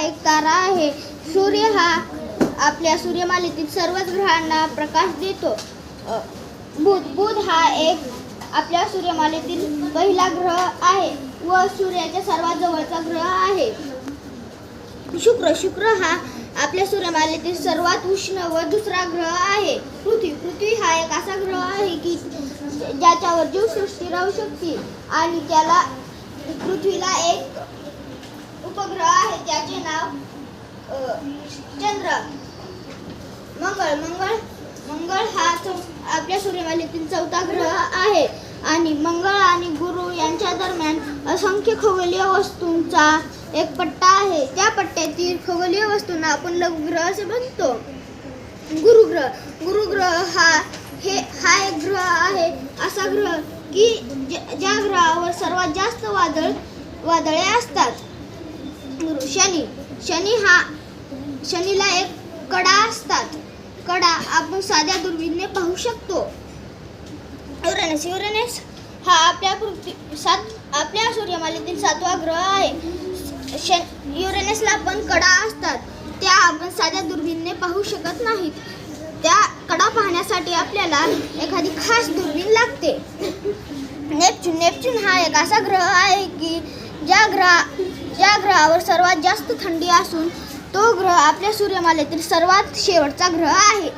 एक तारा आहे. सूर्य हा आपल्या सूर्यमालेतील सर्वच ग्रहांना प्रकाश देतो. बुध हा एक आपल्या सूर्यमालेतील पहिला ग्रह आहे व सूर्याच्या सर्वात जवळचा ग्रह आहे. शुक्र हा आपल्या सूर्यमालेतील सर्वात उष्ण व दुसरा ग्रह आहे. पृथ्वी हा एक असा ग्रह आहे की ज्याच्यावर जीवसृष्टी राहू शकते आणि पृथ्वीला एक उपग्रह आहे ज्याचे नाव चंद्र. मंगळ हा आपल्या सूर्यमालेतील चौथा ग्रह आहे आणि मंगळ आणि गुरु यांच्या दरम्यान असंख्य खगोलीय वस्तूंचा एक पट्टा आहे. त्या पट्ट्यातील खगोलीय वस्तूंना आपण लघुग्रह असे म्हणतो. गुरुग्रह हा एक ग्रह आहे, असा ग्रह की ज्या ग्रहावर सर्वात जास्त वादळे असतात. शनीला एक कडा असतात. कडा आपण साध्या दुर्बिणीने पाहू शकतो. युरेनस हा आपल्या सूर्यमालेतील 7वा ग्रह आहे. युरेनसला पण कडा असतात, त्या आपण साध्या दुर्बिणीने पाहू शकत नाहीत. त्या कडा पाहण्यासाठी आपल्याला एखादी खास दुर्बीण लागते. नेपच्यून हा एक असा ग्रह आहे की ज्या ग्रहावर सर्वात जास्त थंडी असून तो ग्रह आपल्या सूर्यमालेतील सर्वात शेवटचा ग्रह आहे.